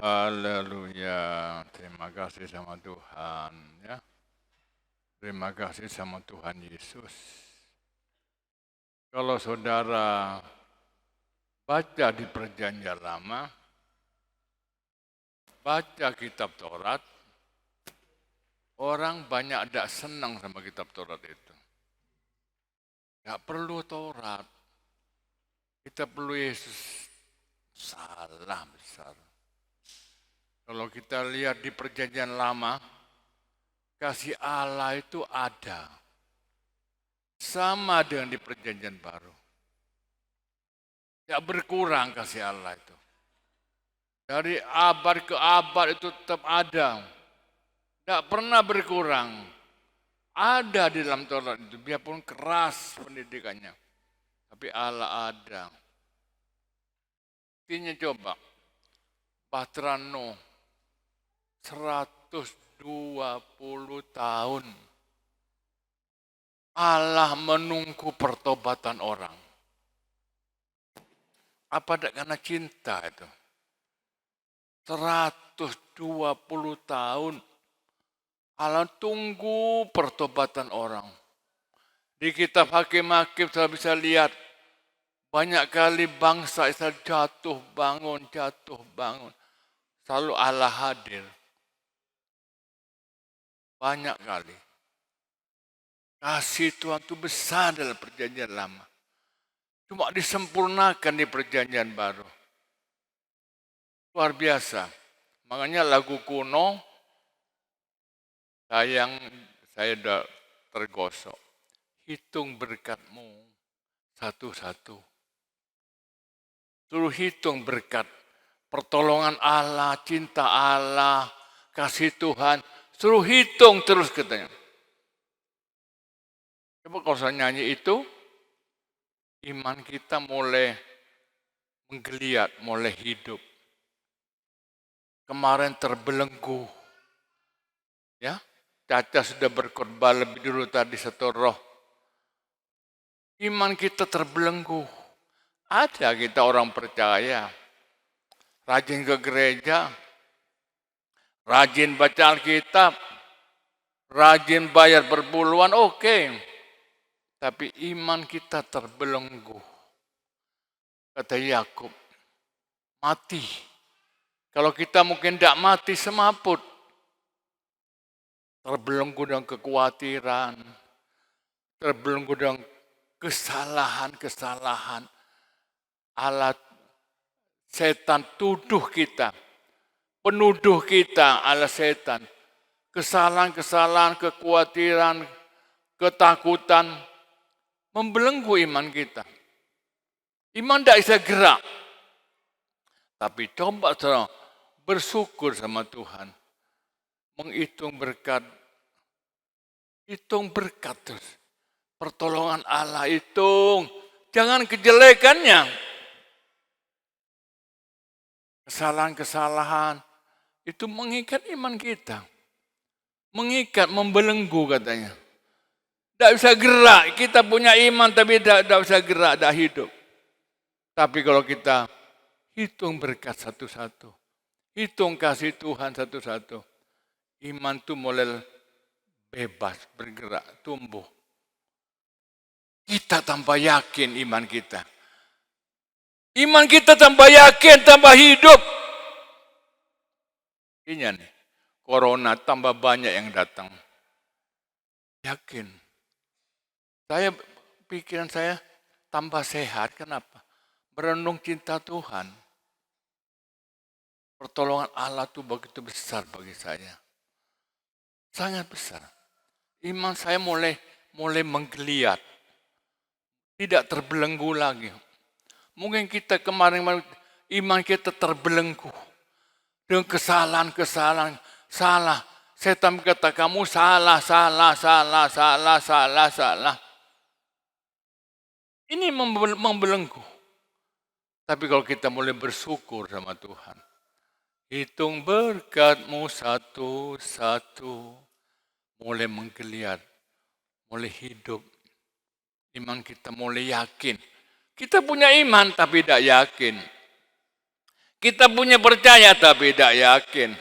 Haleluya, terima kasih sama Tuhan ya. Terima kasih sama Tuhan Yesus. Kalau saudara baca di Perjanjian Lama, baca kitab Taurat, orang banyak tidak senang sama kitab Taurat itu. Tidak perlu Taurat, kita perlu Yesus. Salah besar. Kalau kita lihat di Perjanjian Lama, kasih Allah itu ada. Sama dengan di Perjanjian Baru. Tidak berkurang kasih Allah itu. Dari abad ke abad itu tetap ada. Tidak pernah berkurang. Ada di dalam Taurat itu, biarpun keras pendidikannya. Tapi Allah ada. Artinya coba, Bahtera Nuh 120 tahun. Allah menunggu pertobatan orang. Apa tidak karena cinta itu? 120 tahun Allah tunggu pertobatan orang. Di kitab Hakim-Hakim saya bisa lihat banyak kali bangsa Israel jatuh bangun. Selalu Allah hadir. Banyak kali. Kasih Tuhan itu besar dalam Perjanjian Lama. Cuma disempurnakan di Perjanjian Baru. Luar biasa. Makanya lagu kuno, saya sudah tergosok. Hitung berkat-Mu satu-satu. Suruh hitung berkat. Pertolongan Allah, cinta Allah, kasih Tuhan. Suruh hitung terus katanya. Coba kalau saya nyanyi itu, iman kita mulai menggeliat, mulai hidup. Kemarin terbelenggu. Ya, Caca sudah berkhotbah lebih dulu tadi satu roh. Iman kita terbelenggu. Ada kita orang percaya. Rajin ke gereja. Rajin baca Alkitab. Rajin bayar berpuluhan, oke. Tapi iman kita terbelenggu. Kata Yakub, mati. Kalau kita mungkin tidak mati semaput. Terbelenggu dengan kekhawatiran. Terbelenggu dengan kesalahan-kesalahan. Allah setan tuduh kita. Penuduh kita Allah setan. Kesalahan-kesalahan, kekhawatiran, ketakutan. Membelenggu iman kita. Iman tidak bisa gerak. Tapi coba saudara bersyukur sama Tuhan. Menghitung berkat. Hitung berkat terus. Pertolongan Allah hitung. Jangan kejelekannya. Kesalahan-kesalahan. Itu mengikat iman kita. Mengikat, membelenggu katanya. Tidak bisa gerak. Kita punya iman tapi tidak bisa gerak, tidak hidup. Tapi kalau kita hitung berkat satu-satu. Hitung kasih Tuhan satu-satu. Iman itu mulai bebas, bergerak, tumbuh. Kita tambah yakin iman kita. Iman kita tambah yakin, tambah hidup. Ini nih, corona tambah banyak yang datang. Yakin. Pikiran saya tambah sehat, kenapa? Merenung cinta Tuhan. Pertolongan Allah itu begitu besar bagi saya. Sangat besar. Iman saya mulai menggeliat. Tidak terbelenggu lagi. Mungkin kita kemarin iman kita terbelenggu. Dengan kesalahan-kesalahan. Salah. Setan berkata kamu salah. Ini membelenggu. Tapi kalau kita mulai bersyukur sama Tuhan. Hitung berkat-Mu satu-satu. Mulai menggeliat. Mulai hidup. Iman kita mulai yakin. Kita punya iman tapi tidak yakin. Kita punya percaya tapi tidak yakin.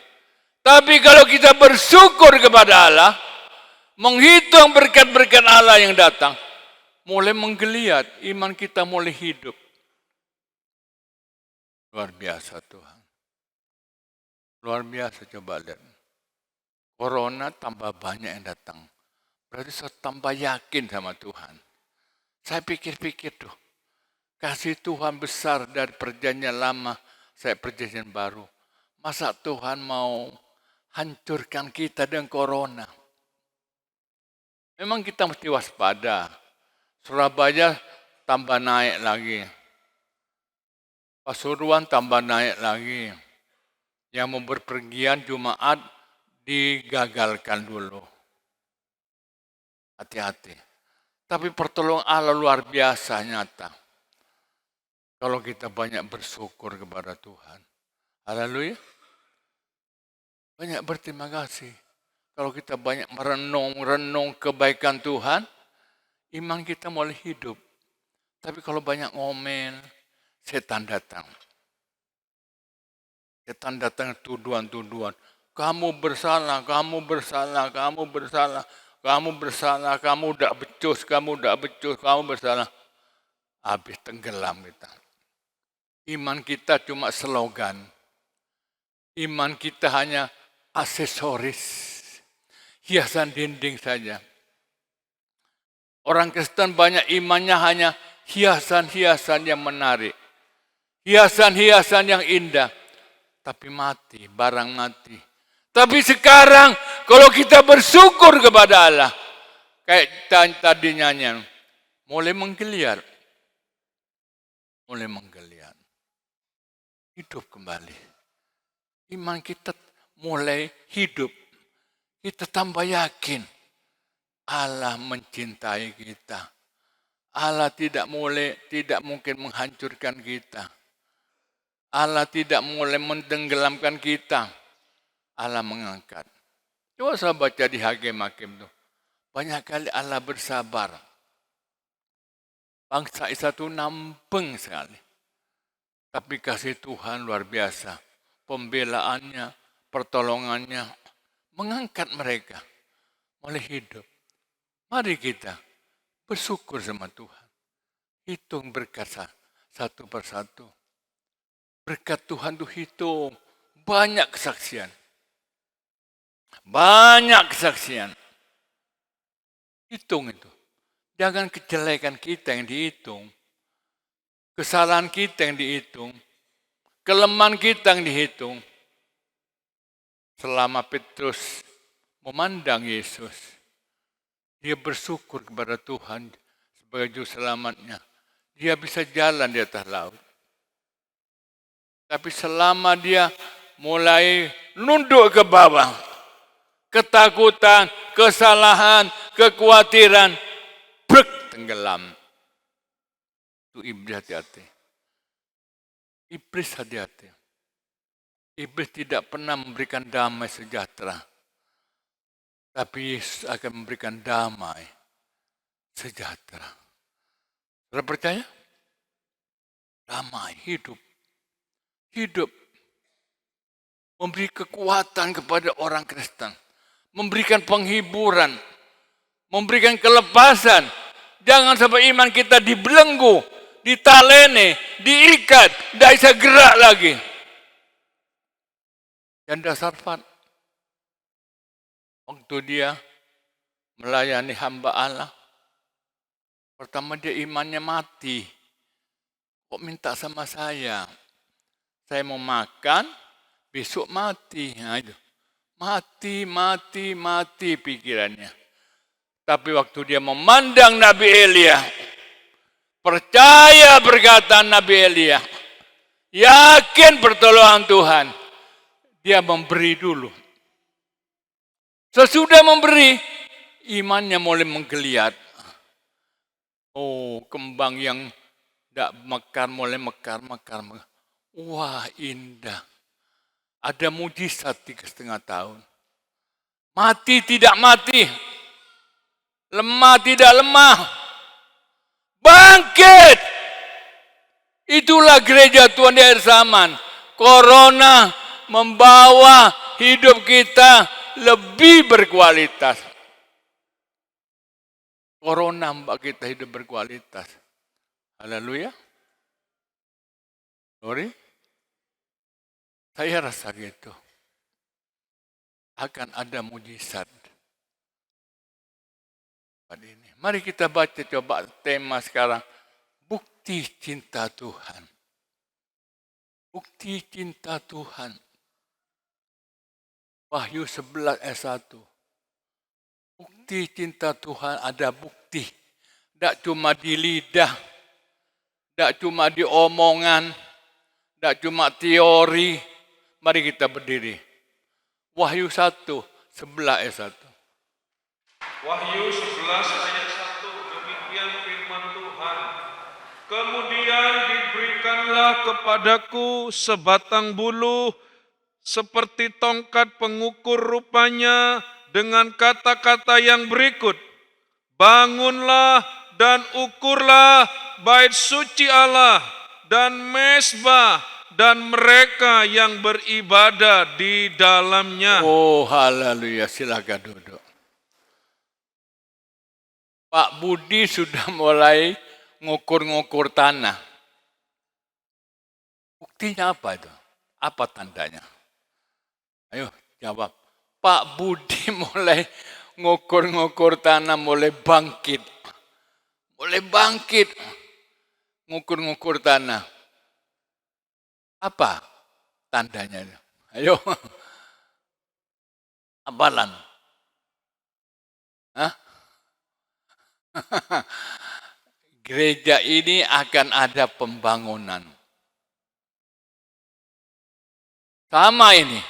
Tapi kalau kita bersyukur kepada Allah, menghitung berkat-berkat Allah yang datang, mulai menggeliat, iman kita mulai hidup. Luar biasa Tuhan. Luar biasa, coba lihat. Corona tambah banyak yang datang. Berarti saya tambah yakin sama Tuhan. Saya pikir-pikir tuh, kasih Tuhan besar dari perjanjian lama, saya perjanjian baru. Masa Tuhan mau hancurkan kita dengan corona? Memang kita mesti waspada. Surabaya tambah naik lagi. Pasuruan tambah naik lagi. Yang mau berpergian Jumat digagalkan dulu. Hati-hati. Tapi pertolongan Allah luar biasa nyata. Kalau kita banyak bersyukur kepada Tuhan. Haleluya. Banyak berterima kasih. Kalau kita banyak merenung kebaikan Tuhan, iman kita mulai hidup. Tapi kalau banyak ngomel, setan datang. Setan datang tuduhan-tuduhan. Kamu bersalah, kamu bersalah, kamu bersalah, kamu bersalah, kamu tidak becus, kamu tidak becus, kamu bersalah. Habis tenggelam kita. Iman kita cuma slogan. Iman kita hanya aksesoris. Hiasan dinding saja. Orang Kristen banyak imannya hanya hiasan-hiasan yang menarik. Hiasan-hiasan yang indah. Tapi mati, barang mati. Tapi sekarang kalau kita bersyukur kepada Allah. Kayak tadi nyanyian. Mulai menggeliat. Mulai menggeliat. Hidup kembali. Iman kita mulai hidup. Kita tambah yakin. Allah mencintai kita. Allah tidak mungkin menghancurkan kita. Allah tidak mulai mentenggelamkan kita. Allah mengangkat. Coba saya baca di Hakim-Hakim itu. Banyak kali Allah bersabar. Bangsa Israel itu nampeng sekali. Tapi kasih Tuhan luar biasa. Pembelaannya, pertolongannya, mengangkat mereka. Mulai hidup. Mari kita bersyukur sama Tuhan. Hitung berkat satu persatu. Berkat Tuhan itu hitung. Banyak kesaksian. Banyak kesaksian. Hitung itu. Jangan kejelekan kita yang dihitung. Kesalahan kita yang dihitung. Kelemahan kita yang dihitung. Selama Petrus memandang Yesus. Dia bersyukur kepada Tuhan sebagai juru selamatnya. Dia bisa jalan di atas laut. Tapi selama dia mulai nunduk ke bawah, ketakutan, kesalahan, kekhawatiran, tenggelam. Itu iblis hati-hati. Iblis hati-hati. Iblis tidak pernah memberikan damai sejahtera. Tapi Yesus akan memberikan damai sejahtera. Sudah percaya? Damai, hidup. Hidup. Memberi kekuatan kepada orang Kristen. Memberikan penghiburan. Memberikan kelepasan. Jangan sampai iman kita dibelenggu, ditalene, diikat, tidak bisa gerak lagi. Janda Sarfat, waktu dia melayani hamba Allah, pertama dia imannya mati. Kok minta sama saya? Saya mau makan, besok mati. Nah, itu. Mati pikirannya. Tapi waktu dia memandang Nabi Elia, percaya perkataan Nabi Elia, yakin pertolongan Tuhan, dia memberi dulu. Sesudah memberi, imannya mulai menggeliat. Oh, kembang yang tidak mekar, mulai mekar. Wah, indah. Ada mujizat 3,5 tahun. Mati tidak mati. Lemah tidak lemah. Bangkit. Itulah gereja Tuhan di akhir zaman. Corona membawa hidup kita lebih berkualitas. Corona membuat kita hidup berkualitas. Haleluya. Sorry. Saya rasa gitu. Akan ada mujizat. Ini. Mari kita baca coba tema sekarang. Bukti cinta Tuhan. Bukti cinta Tuhan. Wahyu 11 ayat 1. Bukti cinta Tuhan ada bukti. Tidak cuma di lidah. Tidak cuma di omongan. Tidak cuma teori. Mari kita berdiri. Wahyu 1, 11 ayat 1. Wahyu 11 ayat 1, demikian firman Tuhan. Kemudian diberikanlah kepadaku sebatang bulu seperti tongkat pengukur rupanya dengan kata-kata yang berikut. Bangunlah dan ukurlah bait suci Allah dan mezbah dan mereka yang beribadah di dalamnya. Oh haleluya, silakan duduk. Pak Budi sudah mulai ngukur-ngukur tanah. Buktinya apa itu? Apa tandanya? Ayo jawab. Pak Budi mulai ngukur-ngukur tanah, mulai bangkit. Mulai bangkit. Ngukur-ngukur tanah. Apa tandanya? Ayo. Apalan? Hah? Gereja ini akan ada pembangunan. Sama ini.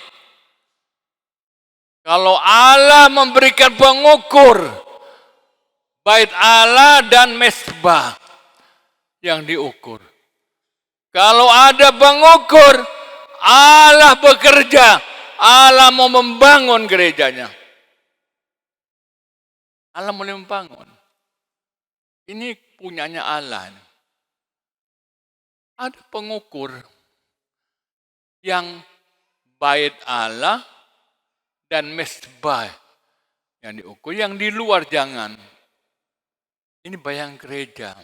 Kalau Allah memberikan pengukur, bait Allah dan mezbah yang diukur. Kalau ada pengukur, Allah bekerja. Allah mau membangun gerejanya. Allah mulai membangun. Ini punyanya Allah. Ada pengukur yang bait Allah dan mezbah yang diukur. Yang di luar jangan. Ini bayang gereja.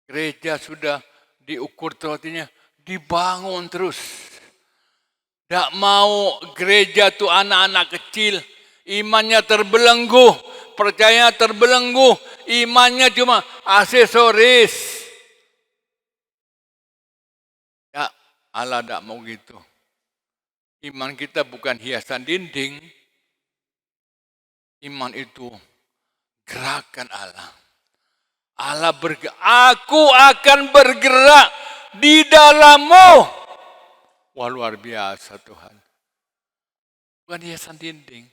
Gereja sudah diukur terus, dibangun terus. Tidak mau gereja tuh anak-anak kecil, imannya terbelenggu, percaya terbelenggu, imannya cuma aksesoris. Ya, Allah tidak mau gitu. Iman kita bukan hiasan dinding. Iman itu gerakan Allah. Allah bergerak. Aku akan bergerak di dalammu. Wah luar biasa Tuhan. Bukan hiasan dinding.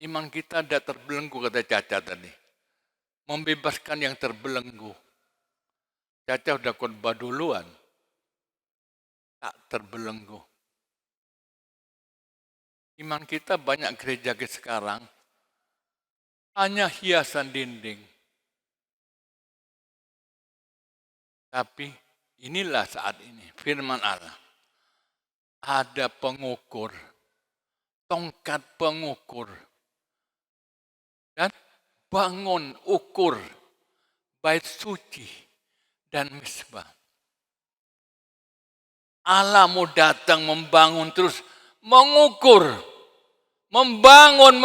Iman kita tidak terbelenggu, kata Caca tadi. Membebaskan yang terbelenggu. Caca udah khotbah duluan. Tak terbelenggu. Iman kita banyak gereja sekarang. Hanya hiasan dinding. Tapi inilah saat ini firman Allah. Ada pengukur. Tongkat pengukur. Dan bangun ukur bait suci dan mezbah. Allah mau datang membangun terus, mengukur, membangun.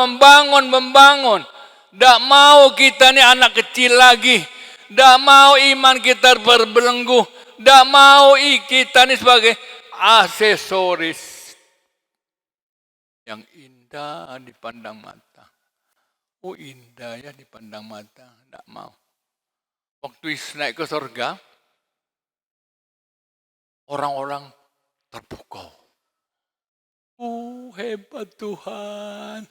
Tidak mau kita ini anak kecil lagi, tidak mau iman kita berbelenggu, tidak mau kita ini sebagai aksesoris yang indah dipandang mata. Oh indah ya dipandang mata, tidak mau. Waktu Yesus naik ke surga, orang-orang terpukau. Hebat Tuhan.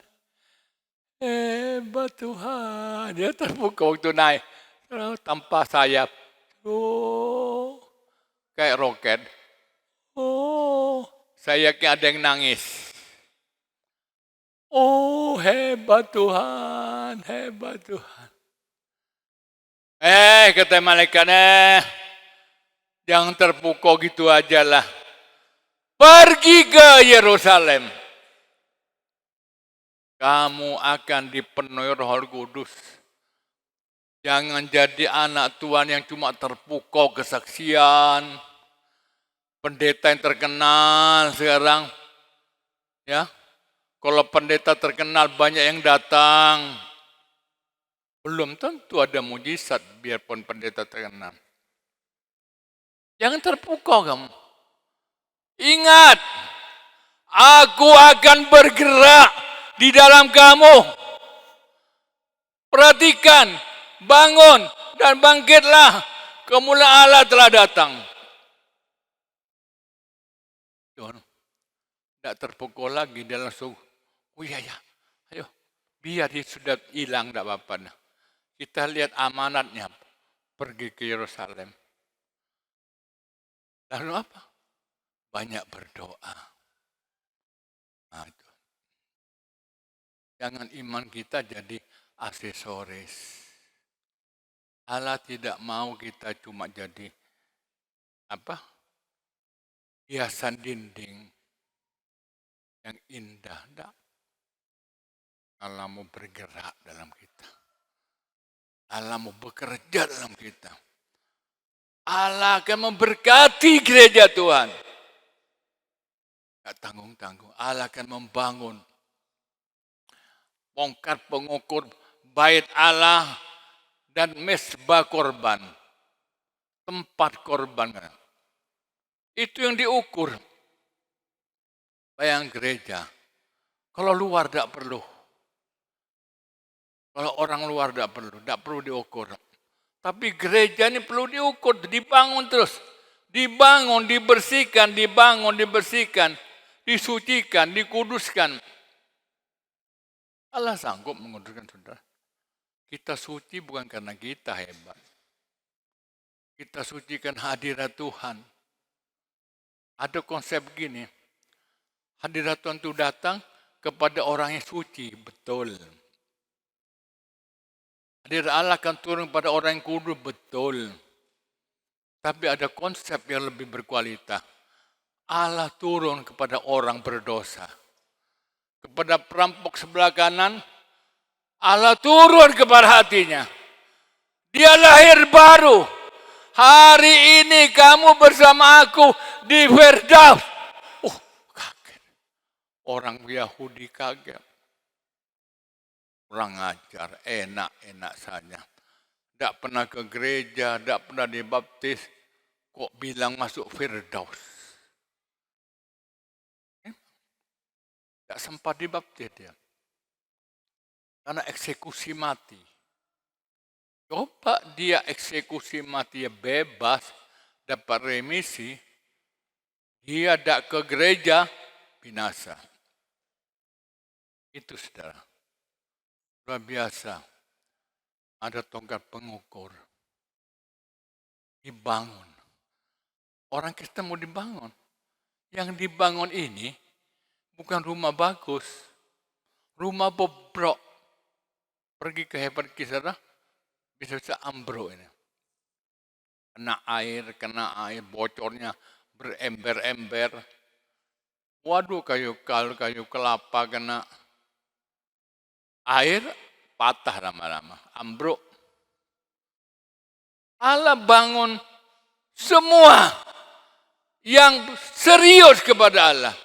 Hebat Tuhan. Dia terpukau waktu naik. Tanpa sayap. Kayak roket. Sayapnya ada yang nangis. Hebat Tuhan. Hebat Tuhan. Kata malaikat, Jangan terpukau gitu aja lah. Pergi ke Yerusalem. Kamu akan dipenuhi Roh Kudus. Jangan jadi anak Tuhan yang cuma terpukau kesaksian. Pendeta yang terkenal sekarang. Ya, kalau pendeta terkenal banyak yang datang. Belum tentu ada mujizat biarpun pendeta terkenal. Jangan terpukau kamu. Ingat, aku akan bergerak di dalam kamu. Perhatikan, bangun dan bangkitlah. Kemuliaan Allah telah datang. Tidak terpukul lagi, dia langsung, oh iya ya, ayo, biar dia sudah hilang, tidak apa-apa. Nah, kita lihat amanatnya, pergi ke Yerusalem. Lalu apa? Banyak berdoa. Nah, itu. Jangan iman kita jadi aksesoris. Allah tidak mau kita cuma jadi hiasan dinding yang indah. Tidak. Allah mau bergerak dalam kita. Allah mau bekerja dalam kita. Allah akan memberkati gereja Tuhan. Tidak tanggung-tanggung. Allah akan membangun bongkar pengukur bait Allah dan mesbah korban. Tempat korban. Itu yang diukur. Bayang gereja. Kalau luar tidak perlu. Kalau orang luar tidak perlu diukur. Tapi gereja ini perlu diukur, dibangun terus. Dibangun, dibersihkan, disucikan, dikuduskan. Allah sanggup menguduskan saudara. Kita suci bukan karena kita hebat. Kita sucikan hadirat Tuhan. Ada konsep gini. Hadirat Tuhan itu datang kepada orang yang suci, betul. Hadirat Allah akan turun pada orang yang kudus, betul. Tapi ada konsep yang lebih berkualitas. Allah turun kepada orang berdosa. Kepada perampok sebelah kanan, Allah turun kepada hatinya. Dia lahir baru. Hari ini kamu bersama aku di Firdaus. Kaget. Orang Yahudi kaget. Kurang ajar, enak-enak saja. Tidak pernah ke gereja, tidak pernah dibaptis. Kok bilang masuk Firdaus? Tidak sempat dibaptis dia. Karena eksekusi mati. Coba dia eksekusi mati, ya bebas, dapat remisi. Dia tidak ke gereja, binasa. Itu saudara. Luar biasa. Ada tongkat pengukur. Dibangun. Orang Kristen mau dibangun. Yang dibangun ini bukan rumah bagus. Rumah bobrok. Pergi ke hebat kisah, bisa ambruk ini. Kena air, bocornya berember-ember. Waduh, kayu kelapa kena air, patah lama-lama, ambruk. Allah bangun semua yang serius kepada Allah.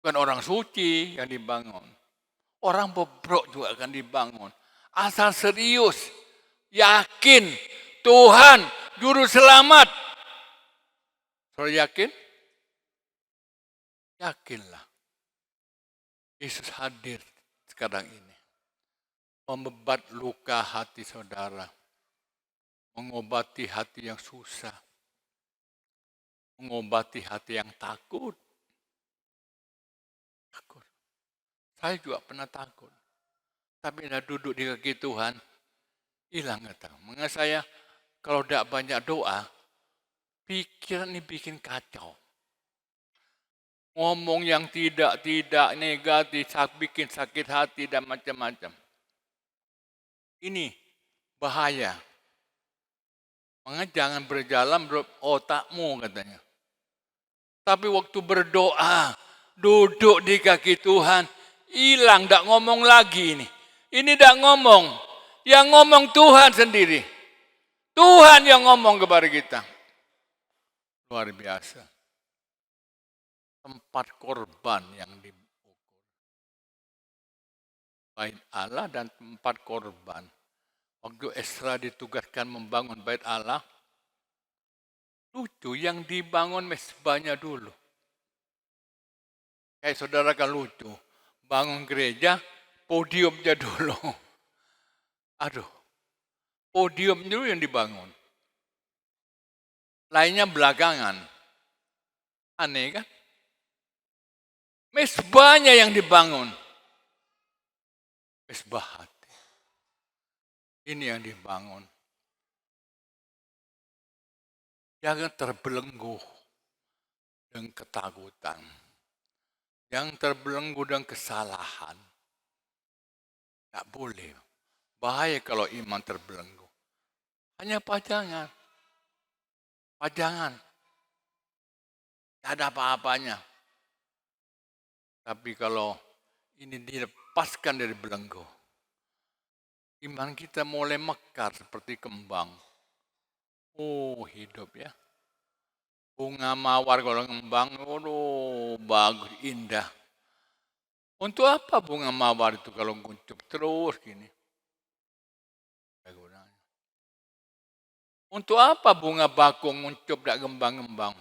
Bukan orang suci yang dibangun. Orang bobrok juga akan dibangun. Asal serius, yakin Tuhan Juru Selamat. Saudara yakin? Yakinlah. Yesus hadir sekarang ini. Membebat luka hati saudara. Mengobati hati yang susah. Mengobati hati yang takut. Takut. Saya juga pernah takut. Tapi dah duduk di kaki Tuhan, hilang kata. Mengenai saya, kalau tidak banyak doa, pikiran ini bikin kacau. Ngomong yang tidak negatif, bikin sakit hati dan macam-macam. Ini bahaya. Makanya jangan berjalan otakmu katanya. Tapi waktu berdoa, duduk di kaki Tuhan, hilang, tidak ngomong lagi ini. Ini tidak ngomong, yang ngomong Tuhan sendiri. Tuhan yang ngomong kepada kita. Luar biasa. Tempat korban yang diukur. Bait Allah dan tempat korban. Waktu Esra ditugaskan membangun bait Allah, lucu yang dibangun mesbahnya dulu. Kayak saudara kan lucu, bangun gereja, podiumnya dulu. Aduh, podium dulu yang dibangun. Lainnya belakangan. Aneh kan? Mesbahnya yang dibangun. Mesbah hati. Ini yang dibangun. Jangan terbelenggu dengan ketakutan. Yang terbelenggu dengan kesalahan. Tidak boleh. Bahaya kalau iman terbelenggu. Hanya pajangan. Pajangan. Tidak ada apa-apanya. Tapi kalau ini dilepaskan dari belenggu, iman kita mulai mekar seperti kembang. Oh, hidup ya. Bunga mawar kalau ngembang, bagus, indah. Untuk apa bunga mawar itu kalau nguncup terus gini? Untuk apa bunga bakung nguncup tak gembang-gembang?